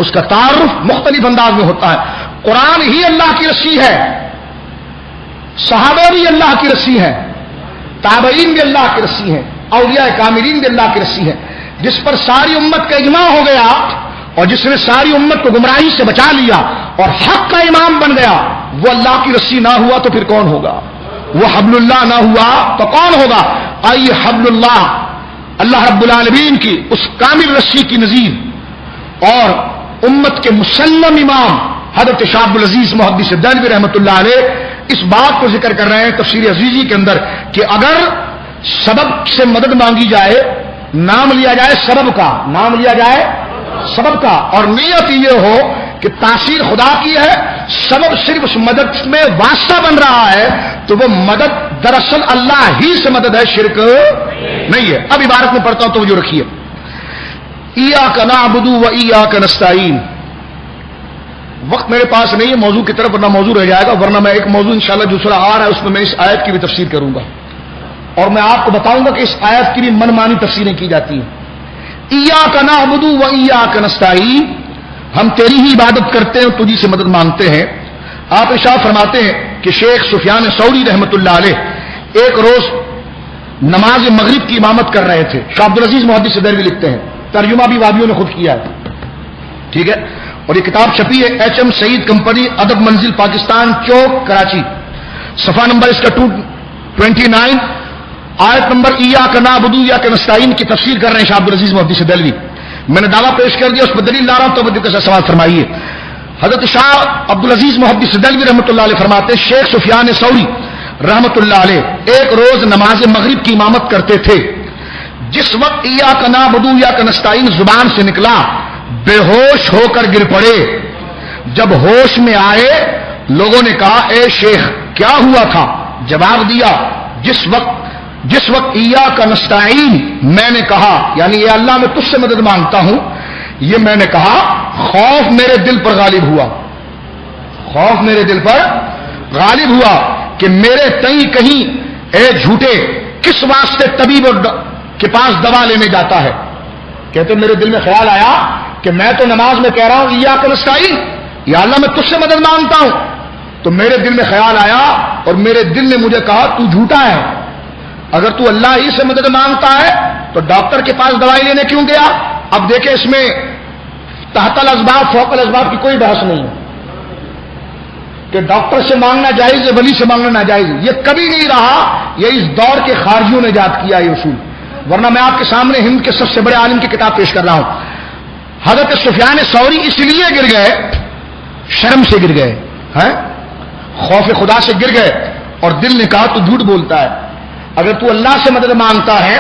اس کا تعارف مختلف انداز میں ہوتا ہے. قرآن ہی اللہ کی رسی ہے، صحابہ بھی اللہ کی رسی ہیں، تابعین بھی اللہ کی رسی ہیں، اولیاء کاملین بھی اللہ کی رسی ہیں. جس پر ساری امت کا اجماع ہو گیا اور جس نے ساری امت کو گمراہی سے بچا لیا اور حق کا امام بن گیا، وہ اللہ کی رسی نہ ہوا تو پھر کون ہوگا؟ وہ حبل اللہ نہ ہوا تو کون ہوگا؟ آئیے حبل اللہ، اللہ رب العالمین کی اس کامل رسی کی نظیر اور امت کے مسلم امام حضرت شاہ عبد العزیز محدث دہلوی رحمۃ اللہ علیہ اس بات کو ذکر کر رہے ہیں تفسیر عزیزی کے اندر کہ اگر سبب سے مدد مانگی جائے، نام لیا جائے سبب کا، نام لیا جائے سبب کا، اور نیت یہ ہو کہ تاثیر خدا کی ہے، سبب صرف اس مدد میں واسطہ بن رہا ہے، تو وہ مدد دراصل اللہ ہی سے مدد ہے، شرک نہیں ہے. اب عبارت میں پڑھتا ہوں تو جو رکھیے، ایاک نعبد و ایاک نستعین. وقت میرے پاس نہیں ہے موضوع کی طرف، ورنہ موضوع رہ جائے گا، ورنہ میں ایک موضوع انشاءاللہ دوسرا آ رہا ہے اس میں میں اس آیت کی بھی تفسیر کروں گا اور میں آپ کو بتاؤں گا کہ اس آیت کی بھی من مانی تفسیریں کی جاتی ہیں. ایاک نعبد و ایاک نستعین، ہم تیری ہی عبادت کرتے ہیں، تجھی سے مدد مانگتے ہیں. آپ ارشاد فرماتے ہیں کہ شیخ سفیان ثوری رحمۃ اللہ علیہ ایک روز نماز مغرب کی امامت کر رہے تھے. شاہ عبد العزیز محدث دہلوی لکھتے ہیں، ترجمہ بھی وادیوں نے خود کیا ہے، ٹھیک ہے، اور یہ کتاب چھپی ہے ایچ ایم سعید کمپنی، ادب منزل پاکستان چوک کراچی، صفحہ نمبر اس کا 229، آیت نمبر ایاک نعبد و ایاک نستعین کی تفسیر کر رہے ہیں شاہ عبد العزیز محدث دہلوی. میں نے دعویٰ پیش کر دیا، اس پر دلیل لا رہا ہوں، توجہ کے ساتھ سوال فرمائیے. حضرت شاہ عبد العزیز محدث دہلوی رحمۃ اللہ علیہ فرماتے ہیں شیخ سفیان ثوری رحمۃ اللہ علیہ ایک روز نماز مغرب کی امامت کرتے تھے. جس وقت ایاک نعبد و ایاک نستعین زبان سے نکلا، بے ہوش ہو کر گر پڑے. جب ہوش میں آئے لوگوں نے کہا اے شیخ کیا ہوا تھا؟ جواب دیا جس وقت ایاک نستعین میں نے کہا، یعنی اے اللہ میں تجھ سے مدد مانگتا ہوں، یہ میں نے کہا خوف میرے دل پر غالب ہوا، خوف میرے دل پر غالب ہوا کہ میرے تئیں کہیں اے جھوٹے کس واسطے طبیب کے پاس دوا لینے جاتا ہے. کہتے میرے دل میں خیال آیا کہ میں تو نماز میں کہہ رہا ہوں ایاک نستعین، یا اللہ میں تجھ سے مدد مانگتا ہوں، تو میرے دل میں خیال آیا اور میرے دل نے مجھے کہا تو جھوٹا ہے، اگر تو اللہ ہی سے مدد مانگتا ہے تو ڈاکٹر کے پاس دوائی لینے کیوں گیا؟ اب دیکھیں اس میں تحت الاسباب فوق الاسباب کی کوئی بحث نہیں ہے کہ ڈاکٹر سے مانگنا جائز ہے، ولی سے مانگنا ناجائز ہے، یہ کبھی نہیں رہا، یہ اس دور کے خارجیوں نے ایجاد کیا یہ اصول. ورنہ میں آپ کے سامنے ہند کے سب سے بڑے عالم کی کتاب پیش کر رہا ہوں. حضرت سفیان ثوری اس لیے گر گئے، شرم سے گر گئے، خوف خدا سے گر گئے، اور دل نے کہا تو جھوٹ بولتا ہے، اگر تو اللہ سے مدد مانگتا ہے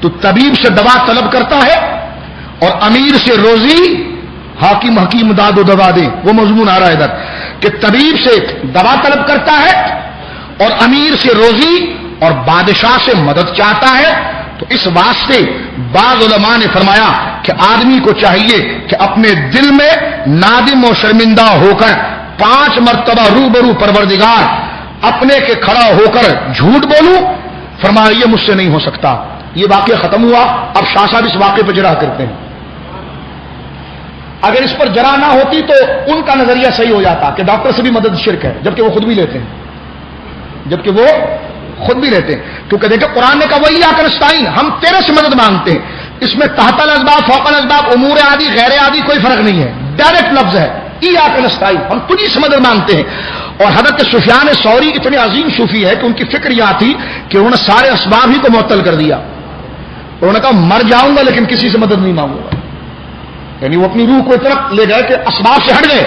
تو طبیب سے دوا طلب کرتا ہے اور امیر سے روزی، حاکم حکیم داد و دوا دے، وہ مضمون آ رہا ہے ادھر کہ طبیب سے دوا طلب کرتا ہے اور امیر سے روزی اور بادشاہ سے مدد چاہتا ہے. تو اس واسطے بعض علماء نے فرمایا کہ آدمی کو چاہیے کہ اپنے دل میں نادم و شرمندہ ہو کر 5 مرتبہ روبرو پروردگار اپنے کے کھڑا ہو کر جھوٹ بولوں. فرمایا یہ مجھ سے نہیں ہو سکتا. یہ واقعہ ختم ہوا. اب شاہ صاحب اس واقعے پہ جرح کرتے ہیں. اگر اس پر جرح نہ ہوتی تو ان کا نظریہ صحیح ہو جاتا کہ ڈاکٹر سے بھی مدد شرک ہے، جبکہ وہ خود بھی لیتے ہیں، کیونکہ دیکھیں قرآن نے کہا وَإِيَّاكَ نَسْتَعِينُ، ہم تیرے سے مدد مانگتے ہیں. اس میں تحت الاسباب فوق الاسباب امور عادی غیر عادی کوئی فرق نہیں ہے، ڈائریکٹ لفظ ہے ایاک نستعین، ہم تجھی سے مدد مانگتے ہیں. اور حضرت سفیان ثوری اتنے عظیم صوفی ہے کہ ان کی فکر یہ تھی کہ انہوں نے سارے اسباب ہی کو معطل کر دیا. انہوں نے کہا مر جاؤں گا لیکن کسی سے مدد نہیں مانگوں گا، یعنی وہ اپنی روح کو اتنا لے گئے کہ اسباب سے ہٹ گئے.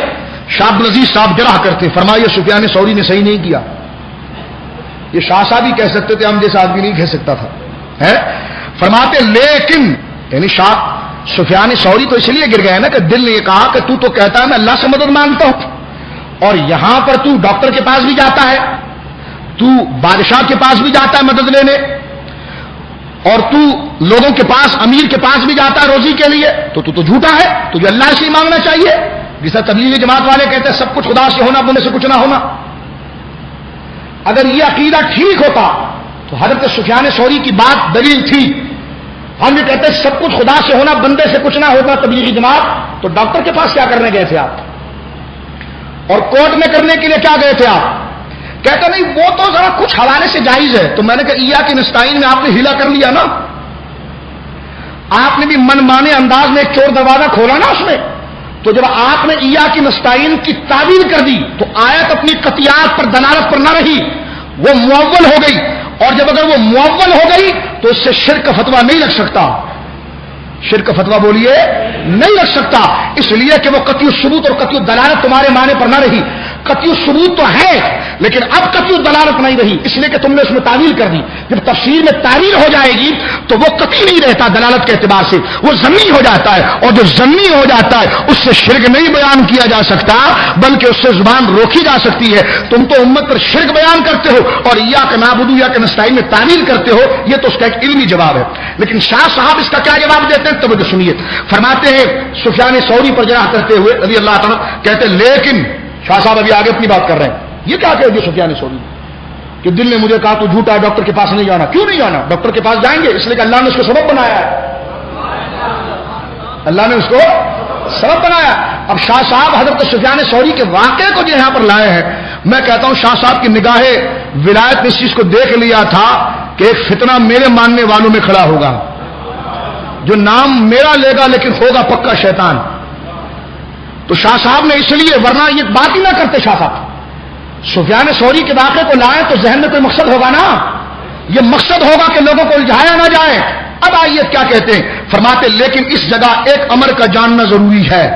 شاہ عبد العزیز صاحب جرح کرتے، فرمایا سفیان ثوری نے صحیح نہیں کیا. یہ شاہ صاحب ہی کہہ سکتے تھے، ہم جیسا آدمی نہیں کہہ سکتا تھا. فرماتے لیکن یعنی شاہ سفیان ثوری تو اس لیے گر گئے نا کہ دل نے یہ کہا کہ تو کہتا ہے میں اللہ سے مدد مانگتا ہوں، اور یہاں پر تو ڈاکٹر کے پاس بھی جاتا ہے، تو بادشاہ کے پاس بھی جاتا ہے مدد لینے، اور تو لوگوں کے پاس امیر کے پاس بھی جاتا ہے روزی کے لیے، تو جھوٹا ہے. تجھے اللہ سے ہی مانگنا چاہیے. جیسا تبلیغی جماعت والے کہتے ہیں سب کچھ خدا سے ہونا، اپنے سے کچھ نہ ہونا. اگر یہ عقیدہ ٹھیک ہوتا تو حضرت سفیان ثوری کی بات دلیل تھی. ہم یہ کہتے ہیں سب کچھ خدا سے ہونا، بندے سے کچھ نہ ہوگا تبلیغی جماعت، تو ڈاکٹر کے پاس کیا کرنے گئے تھے آپ؟ اور کورٹ میں کرنے کے لیے کیا گئے تھے آپ؟ کہتا نہیں وہ تو ذرا کچھ حوالے سے جائز ہے. تو میں نے کہا ایاک نستعین میں آپ نے ہیلا کر لیا نا، آپ نے بھی من مانے انداز میں ایک چور دروازہ کھولا نا اس میں. تو جب آپ نے ایاک نستعین کی تعویل کر دی تو آیت اپنی قطعیات پر دلالت پر نہ رہی، وہ معول ہو گئی. اور جب اگر وہ معول ہو گئی تو اس سے شرک کا فتویٰ نہیں لگ سکتا. شرک کا فتویٰ بولیے نہیں لگ سکتا، اس لیے کہ وہ قطعی الثبوت اور قطعی الدلالت تمہارے معنی پر نہ رہی. قطعی الثبوت تو ہے لیکن اب قطعی الدلالت نہیں رہی، اس لیے کہ تم نے اس میں تعویل کر دی. جب تفسیر میں تعویل ہو جائے گی تو وہ قطعی نہیں رہتا دلالت کے اعتبار سے، وہ ضمنی ہو جاتا ہے. اور جو ضمنی ہو جاتا ہے اس سے شرک نہیں بیان کیا جا سکتا بلکہ اس سے زبان روکی جا سکتی ہے. تم تو امت پر شرک بیان کرتے ہو اور ایاک نعبد و ایاک نستعین میں تعویل کرتے ہو، یہ تو اس کا ایک علمی جواب ہے. لیکن شاہ صاحب اس کا کیا جواب دیتے ہیں؟ توجہ سنیے. فرماتے ہیں سفیان ثوری پر جناح کرتے ہوئے رضی اللہ تعالیٰ، کہتے ہیں لیکن شاہ صاحب ابھی آگے اپنی بات کر رہے ہیں. یہ کیا کہہ دیا سفیان ثوری کہ دل نے مجھے کہا تو جھوٹا ہے، ڈاکٹر کے پاس نہیں جانا. کیوں نہیں جانا؟ ڈاکٹر کے پاس جائیں گے اس لیے کہ اللہ نے اس کو سبب بنایا ہے، اللہ نے اس کو سبب بنایا. اب شاہ صاحب حضرت سفیان ثوری کے واقعے کو جو یہاں پر لائے ہیں، میں کہتا ہوں شاہ صاحب کی نگاہ ولایت نے اس چیز کو دیکھ لیا تھا کہ ایک فتنہ میرے ماننے والوں میں کھڑا ہوگا جو نام میرا لے گا لیکن ہوگا پکا شیطان. تو شاہ صاحب نے اس لیے، ورنہ یہ بات ہی نہ کرتے شاہ صاحب. سفیان ثوری کے واقعے کو لائیں تو ذہن میں کوئی مقصد ہوگا نا، یہ مقصد ہوگا کہ لوگوں کو الجھایا نہ جائے. اب آئیے کیا کہتے ہیں، فرماتے لیکن اس جگہ ایک امر کا جاننا ضروری ہے.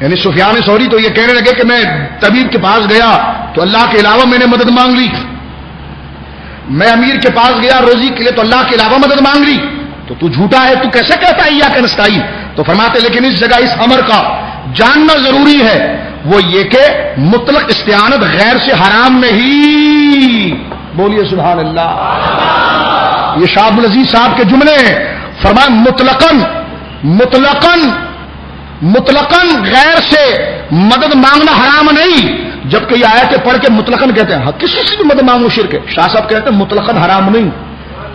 یعنی سفیان ثوری تو یہ کہنے لگے کہ میں طبیب کے پاس گیا تو اللہ کے علاوہ میں نے مدد مانگ لی، میں امیر کے پاس گیا روزی کے لیے تو اللہ کے علاوہ مدد مانگ لی. تو جھوٹا ہے، تو کیسے کہتا ہے ایاک نستعین؟ تو فرماتے لیکن اس جگہ اس امر کا جاننا ضروری ہے، وہ یہ کہ مطلق استعانت غیر سے حرام نہیں. بولیے سبحان اللہ. یہ شاہ عبد العزیز صاحب کے جملے ہیں. فرمایا مطلقاً غیر سے مدد مانگنا حرام نہیں، جبکہ یہ آیتیں پڑھ کے مطلقاً کہتے ہیں کسی سے بھی مدد مانگو شرک ہے. شاہ صاحب کہتے ہیں مطلقاً حرام نہیں،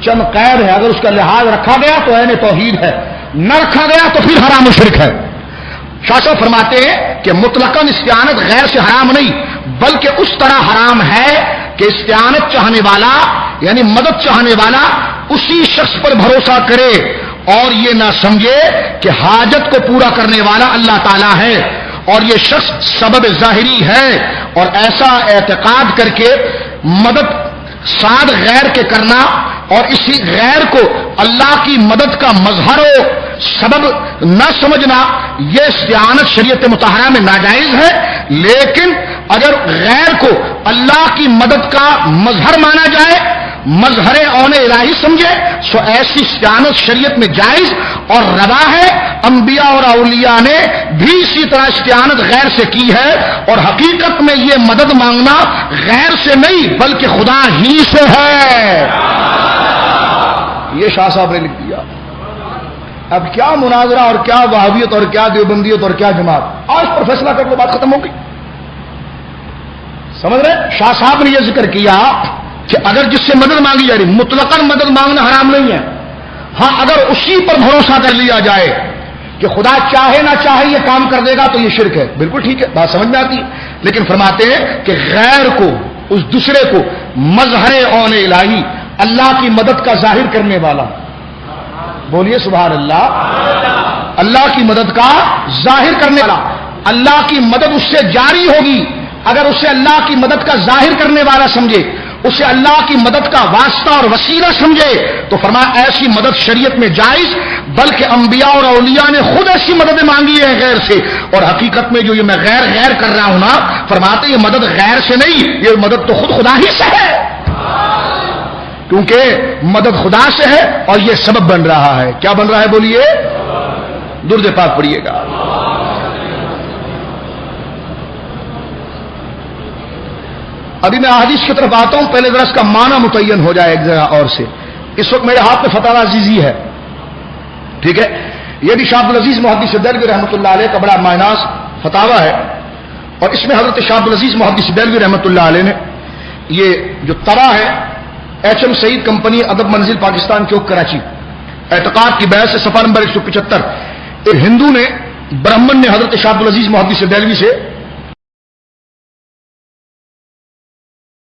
چند قید ہے، اگر اس کا لحاظ رکھا گیا تو عین توحید ہے، نہ رکھا گیا تو پھر حرام و شرک ہے. شاہ صاحب فرماتے ہیں کہ مطلقاً استعانت غیر سے حرام نہیں بلکہ اس طرح حرام ہے کہ استعانت چاہنے والا یعنی مدد چاہنے والا اسی شخص پر بھروسہ کرے اور یہ نہ سمجھے کہ حاجت کو پورا کرنے والا اللہ تعالیٰ ہے اور یہ شخص سبب ظاہری ہے. اور ایسا اعتقاد کر کے مدد ساتھ غیر کے کرنا اور اسی غیر کو اللہ کی مدد کا مظہر و سبب نہ سمجھنا، یہ استعانت شریعت مطہرہ میں ناجائز ہے. لیکن اگر غیر کو اللہ کی مدد کا مظہر مانا جائے، مظہر اون الہی سمجھے، سو ایسی استعانت شریعت میں جائز اور روا ہے. انبیاء اور اولیاء نے بھی اسی طرح استعانت غیر سے کی ہے اور حقیقت میں یہ مدد مانگنا غیر سے نہیں بلکہ خدا ہی سے ہے. یہ شاہ صاحب نے لکھ دیا. اب کیا مناظرہ اور کیا وہابیت اور کیا دیوبندیت اور کیا جماعت، آج پر فیصلہ کر لو، بات ختم ہو گئی. سمجھ رہے؟ شاہ صاحب نے یہ ذکر کیا کہ اگر جس سے مدد مانگی جا رہی، مطلقاً مدد مانگنا حرام نہیں ہے. ہاں اگر اسی پر بھروسہ کر لیا جائے کہ خدا چاہے نہ چاہے یہ کام کر دے گا تو یہ شرک ہے، بالکل ٹھیک ہے، بات سمجھ میں آتی ہے. لیکن فرماتے ہیں کہ غیر کو، اس دوسرے کو مظہر اون الہی، اللہ کی مدد کا ظاہر کرنے والا، بولیے سبحان اللہ، اللہ کی مدد کا ظاہر کرنے والا، اللہ کی مدد اس سے جاری ہوگی اگر اسے اللہ کی مدد کا ظاہر کرنے والا سمجھے، اسے اللہ کی مدد کا واسطہ اور وسیلہ سمجھے تو فرمایا ایسی مدد شریعت میں جائز، بلکہ انبیاء اور اولیاء نے خود ایسی مددیں مانگی ہیں غیر سے. اور حقیقت میں جو یہ میں غیر کر رہا ہوں نا، فرماتے یہ مدد غیر سے نہیں، یہ مدد تو خود خدا ہی سے ہے، کیونکہ مدد خدا سے ہے اور یہ سبب بن رہا ہے. کیا بن رہا ہے بولیے؟ درود پاک پڑھیے گا. ابھی میں احادیث کی طرف آتا ہوں، پہلے ذرا اس کا معنی متعین ہو جائے ایک جگہ اور سے. اس وقت میرے ہاتھ میں فتاوی عزیزی ہے، ٹھیک ہے، یہ بھی شاہ عبد العزیز محدث دہلوی رحمۃ اللہ علیہ کا بڑا معناس فتاوی ہے. اور اس میں حضرت شاہ عبد العزیز محدث دہلوی رحمۃ اللہ علیہ نے یہ جو طرح ہے ایچ ایم سعید کمپنی ادب منزل پاکستان چوک کراچی، اعتقاد کی بحث سے صفحہ نمبر 175. ایک ہندو نے برہمن نے حضرت شاہ عبد العزیز محدث دہلوی سے